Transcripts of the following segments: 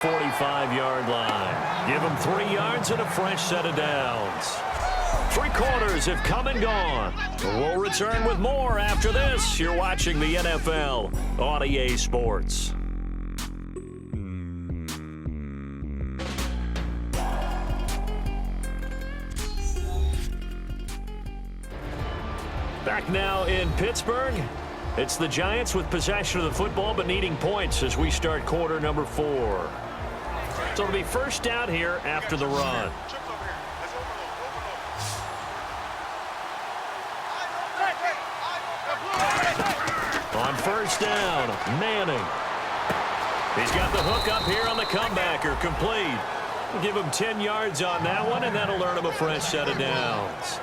45-yard line. Give them 3 yards and a fresh set of downs. 3 quarters have come and gone. We'll return with more after this. You're watching the NFL on EA Sports. Back now in Pittsburgh. It's the Giants with possession of the football but needing points as we start quarter number 4. So it'll be first down here after the run. On first down, Manning. He's got the hook up here on the comebacker, complete. We'll give him 10 yards on that one, and that'll earn him a fresh set of downs.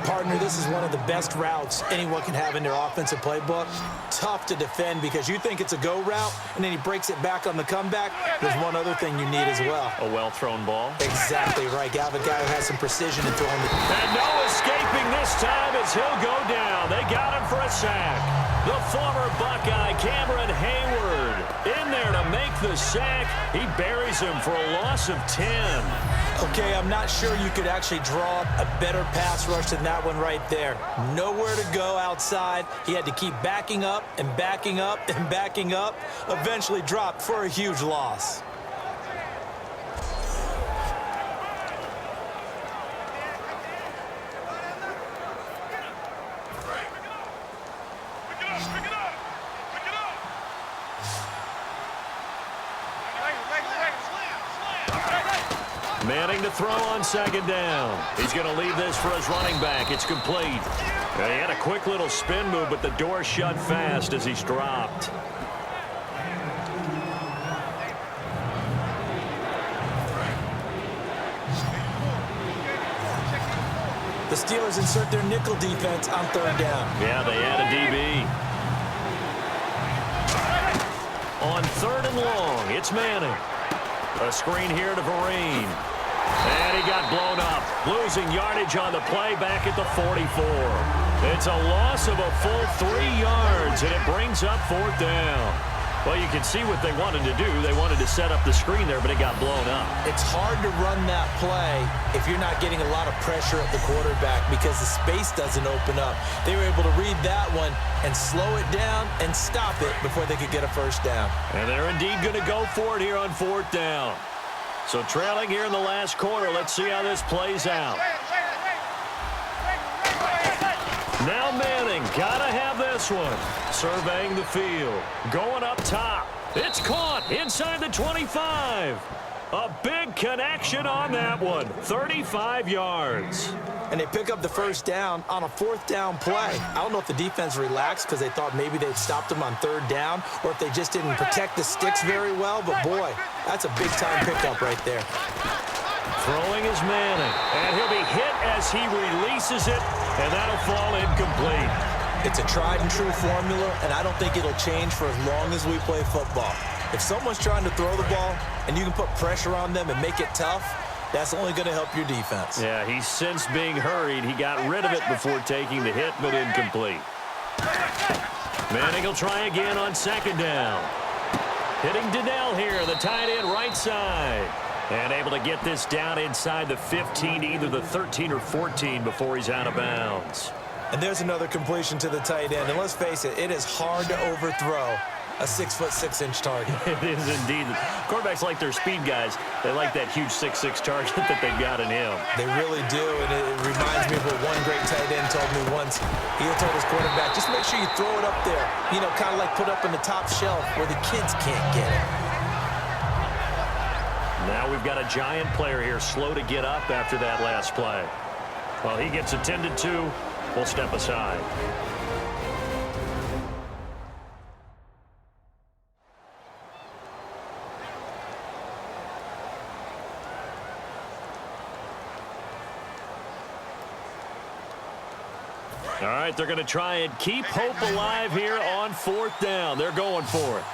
Partner, this is one of the best routes anyone can have in their offensive playbook. Tough to defend because you think it's a go route, and then he breaks it back on the comeback. There's one other thing you need as well. A well-thrown ball. Exactly right. You have a guy who has some precision in throwing the... And no escaping this time as he'll go down. They got him for a sack. The former Buckeye, Cameron Hayward, in there to make the sack. He buries him for a loss of 10. Okay, I'm not sure you could actually draw a better pass rush than that one right there. Nowhere to go outside. He had to keep backing up and backing up and backing up. Eventually dropped for a huge loss. Manning to throw on second down. He's going to leave this for his running back. It's complete. He had a quick little spin move, but the door shut fast as he's dropped. The Steelers insert their nickel defense on third down. Yeah, they add a DB. On third and long, it's Manning. A screen here to Vereen. And he got blown up, losing yardage on the play back at the 44. It's a loss of a full 3 yards, and it brings up fourth down. Well, you can see what they wanted to do. They wanted to set up the screen there, but it got blown up. It's hard to run that play if you're not getting a lot of pressure at the quarterback because the space doesn't open up. They were able to read that one and slow it down and stop it before they could get a first down. And they're indeed going to go for it here on fourth down. So trailing here in the last quarter, let's see how this plays out. Now Manning, gotta have this one. Surveying the field, going up top. It's caught inside the 25. A big connection on that one, 35 yards. And they pick up the first down on a fourth down play. I don't know if the defense relaxed because they thought maybe they'd stopped them on third down or if they just didn't protect the sticks very well. But, boy, that's a big-time pickup right there. Throwing is Manning, and he'll be hit as he releases it, and that'll fall incomplete. It's a tried-and-true formula, and I don't think it'll change for as long as we play football. If someone's trying to throw the ball and you can put pressure on them and make it tough, that's only going to help your defense. Yeah, he's since being hurried. He got rid of it before taking the hit, but incomplete. Manning will try again on second down. Hitting Donnell here, the tight end right side. And able to get this down inside the 15, either the 13 or 14 before he's out of bounds. And there's another completion to the tight end. And let's face it, it is hard to overthrow a 6'6" target. It is indeed. Quarterbacks like their speed guys. They like that huge 6'6" target that they've got in him. They really do, and it reminds me of what one great tight end told me once. He had told his quarterback, just make sure you throw it up there. You know, kind of like put up in the top shelf where the kids can't get it. Now we've got a Giant player here slow to get up after that last play. Well, he gets attended to. We'll step aside. All right, they're going to try and keep hope alive here on fourth down. They're going for it.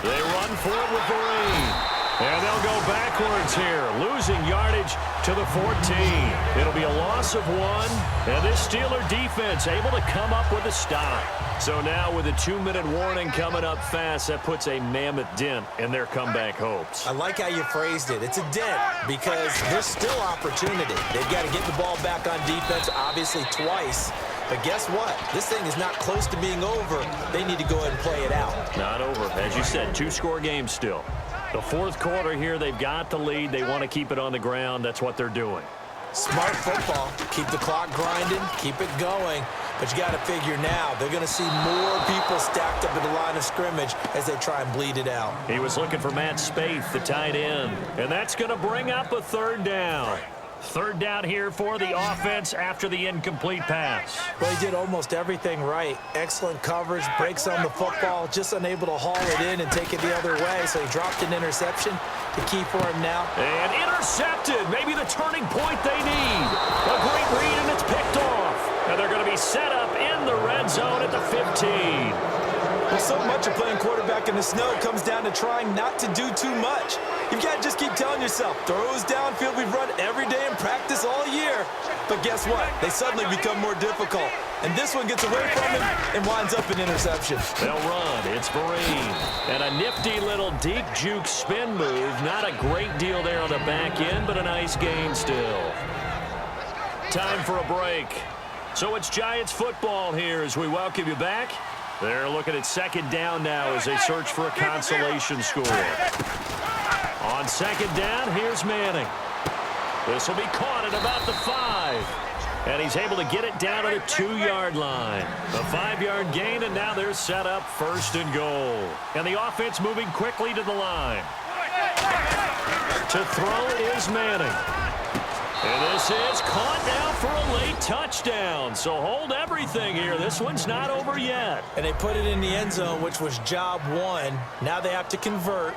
They run for it with Vereen. And they'll go backwards here, losing yardage to the 14. It'll be a loss of 1, and this Steeler defense able to come up with a stop. So now with a 2-minute warning coming up fast, that puts a mammoth dent in their comeback hopes. I like how you phrased it. It's a dent because there's still opportunity. They've got to get the ball back on defense, obviously twice. But guess what? This thing is not close to being over. They need to go ahead and play it out. Not over. As you said, 2-score game still. The fourth quarter here, they've got the lead. They want to keep it on the ground. That's what they're doing. Smart football. Keep the clock grinding. Keep it going. But you got to figure now, they're going to see more people stacked up at the line of scrimmage as they try and bleed it out. He was looking for Matt Spaeth, the tight end. And that's going to bring up a third down. Third down here for the offense after the incomplete pass. Well, he did almost everything right. Excellent coverage, breaks on the football, just unable to haul it in and take it the other way. So he dropped an interception. The key for him now. And intercepted. Maybe the turning point they need. A great read, and it's picked off. And they're going to be set up in the red zone at the 15. Well, so much of playing quarterback in the snow comes down to trying not to do too much. You've got to just keep telling yourself, throws downfield we've run every day in practice all year. But guess what? They suddenly become more difficult. And this one gets away from him and winds up an interception. They'll run. It's Vereen. And a nifty little deep juke spin move. Not a great deal there on the back end, but a nice gain still. Time for a break. So it's Giants football here as we welcome you back. They're looking at second down now as they search for a consolation score. On second down, here's Manning. This will be caught at about the 5. And he's able to get it down to the 2-yard line. A 5-yard gain, and now they're set up first and goal. And the offense moving quickly to the line. To throw is Manning. And this is caught now for a late touchdown. So hold everything here. This one's not over yet. And they put it in the end zone, which was job 1. Now they have to convert.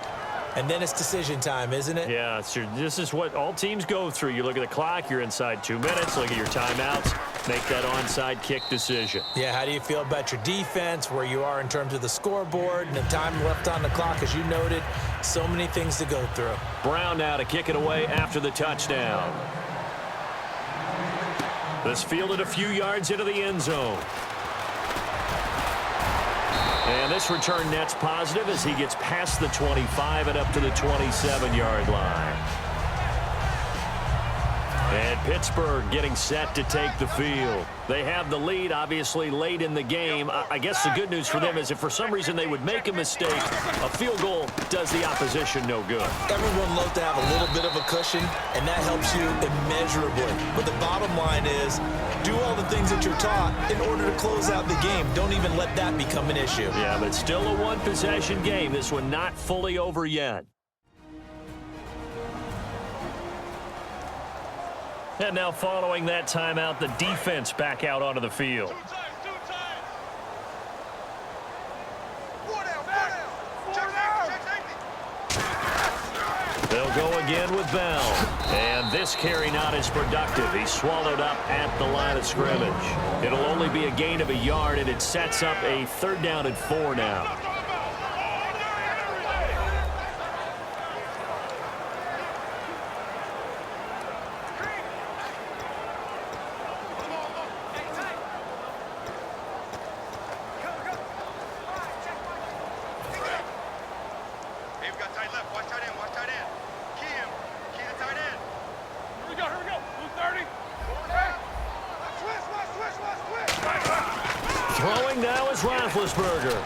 And then it's decision time, isn't it? Yeah, this is what all teams go through. You look at the clock, you're inside 2 minutes, look at your timeouts, make that onside kick decision. Yeah, how do you feel about your defense, where you are in terms of the scoreboard, and the time left on the clock, as you noted, so many things to go through. Brown now to kick it away after the touchdown. This fielded a few yards into the end zone. And this return net's positive as he gets past the 25 and up to the 27-yard line. And Pittsburgh getting set to take the field. They have the lead, obviously, late in the game. I guess the good news for them is if for some reason they would make a mistake, a field goal does the opposition no good. Everyone loves to have a little bit of a cushion, and that helps you immeasurably. But the bottom line is, do all the things that you're taught in order to close out the game. Don't even let that become an issue. Yeah, but still a one-possession game. This one not fully over yet. And now following that timeout, the defense back out onto the field. They'll go again with Bell. And this carry not as productive. He's swallowed up at the line of scrimmage. It'll only be a gain of a yard, and it sets up a 3rd down and 4 now. Throwing now is Roethlisberger.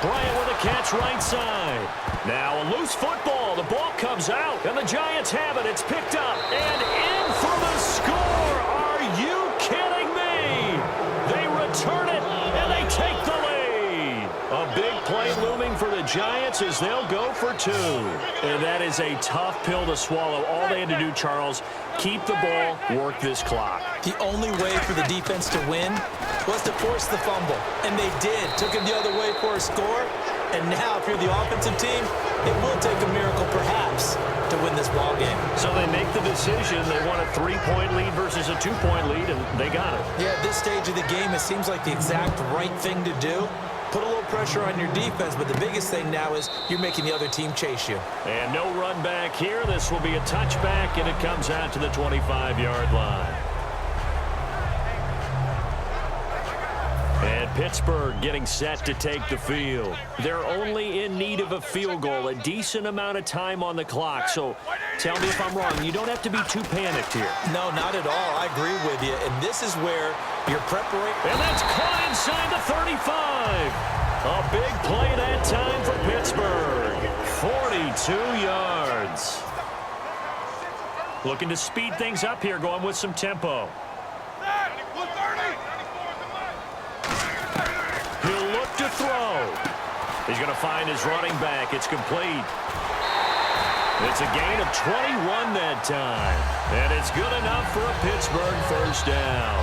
Bryant with a catch right side. Now a loose football. The ball comes out, and the Giants have it. It's picked up and in for the score. Are you kidding me? They return it, and they take the lead. A big play looming for the Giants as they'll go for 2. And that is a tough pill to swallow. All they had to do, Charles, keep the ball, work this clock. The only way for the defense to win was to force the fumble. And they did. Took it the other way for a score. And now, if you're the offensive team, it will take a miracle, perhaps, to win this ball game. So they make the decision. They want a 3-point lead versus a 2-point lead, and they got it. Yeah, at this stage of the game, it seems like the exact right thing to do. put a little pressure on your defense, but the biggest thing now is you're making the other team chase you. And no run back here. This will be a touchback, and it comes out to the 25-yard line. And Pittsburgh getting set to take the field. They're only in need of a field goal, a decent amount of time on the clock. So tell me if I'm wrong. You don't have to be too panicked here. No, not at all. I agree with you. And this is where your preparation... And that's caught inside the 35. A big play that time for Pittsburgh. 42 yards. Looking to speed things up here, going with some tempo. He'll look to throw. He's going to find his running back. It's complete. It's a gain of 21 that time. And it's good enough for a Pittsburgh first down.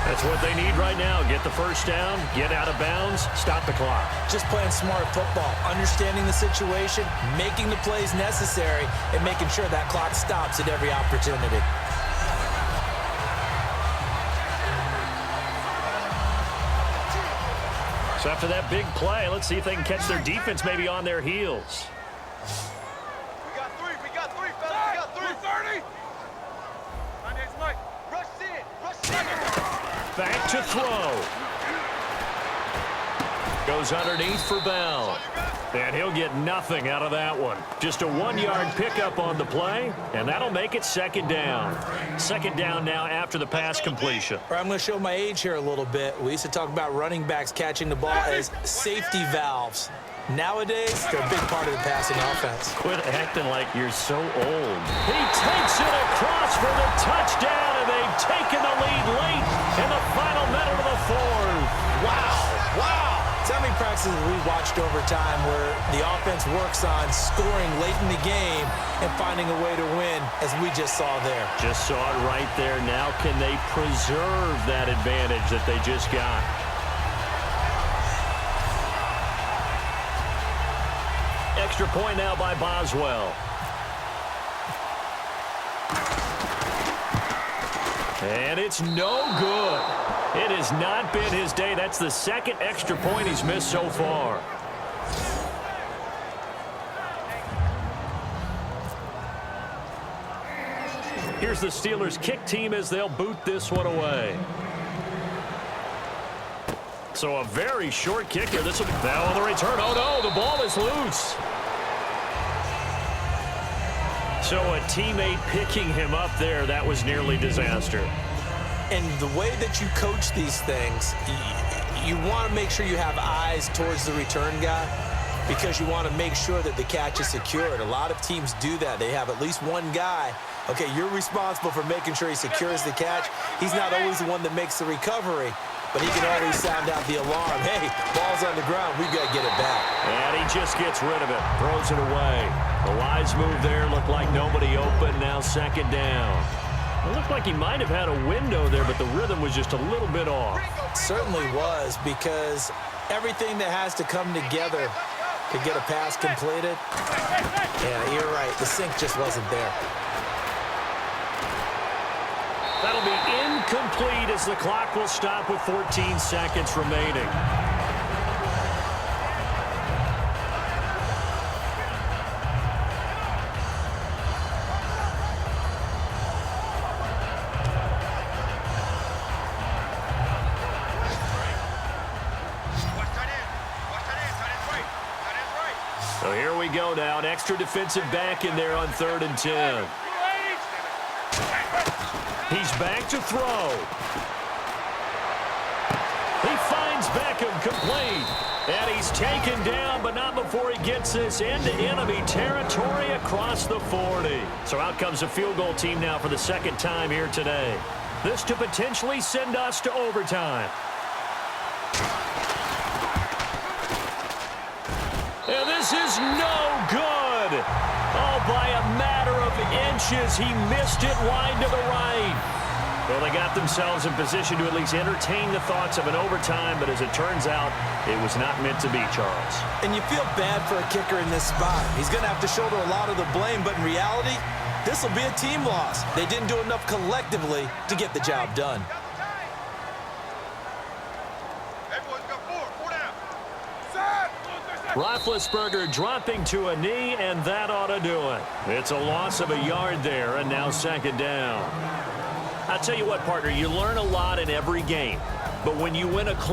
That's what they need right now. Get the first down, get out of bounds, stop the clock. Just playing smart football, understanding the situation, making the plays necessary, and making sure that clock stops at every opportunity. So after that big play, let's see if they can catch their defense maybe on their heels. We got three, fellas, we got three. 30. My name's Mike. Rush in. Back to throw. Goes underneath for Bell. And he'll get nothing out of that one. Just a 1-yard pickup on the play, and that'll make it second down. Second down now after the pass completion. I'm going to show my age here a little bit. We used to talk about running backs catching the ball as safety valves. Nowadays, they're a big part of the passing offense. Quit acting like you're so old. He takes it across for the touchdown, and they've taken the lead late in the final minute of the fourth. Wow. How many practices we watched over time where the offense works on scoring late in the game and finding a way to win, as we just saw there. Just saw it right there. Now can they preserve that advantage that they just got? Extra point now by Boswell. And it's no good. It has not been his day. That's the second extra point he's missed so far. Here's the Steelers' kick team as they'll boot this one away. So a very short kick here. This will be now on the return. Oh, no, the ball is loose. So a teammate picking him up there, that was nearly disaster. And the way that you coach these things, you want to make sure you have eyes towards the return guy because you want to make sure that the catch is secured. A lot of teams do that. They have at least one guy. Okay, you're responsible for making sure he secures the catch. He's not always the one that makes the recovery, but he can always sound out the alarm. Hey, ball's on the ground. We've got to get it back. And he just gets rid of it, throws it away. The wise move there looked like nobody open. Now second down. It looked like he might have had a window there, but the rhythm was just a little bit off. It certainly was, because everything that has to come together to get a pass completed, yeah, you're right. The sync just wasn't there. That'll be incomplete as the clock will stop with 14 seconds remaining. So here we go now. An extra defensive back in there on 3rd and 10. He's back to throw. He finds Beckham complete. And he's taken down, but not before he gets this into enemy territory across the 40. So out comes the field goal team now for the second time here today. This to potentially send us to overtime. And this is no good. Oh, by a matter of inches, he missed it wide to the right. Well, they got themselves in position to at least entertain the thoughts of an overtime, but as it turns out, it was not meant to be, Charles. And you feel bad for a kicker in this spot. He's going to have to shoulder a lot of the blame, but in reality, this will be a team loss. They didn't do enough collectively to get the job done. Everyone's got four down. Roethlisberger dropping to a knee, and that ought to do it. It's a loss of a yard there, and now second down. I'll tell you what, partner, you learn a lot in every game. But when you win a close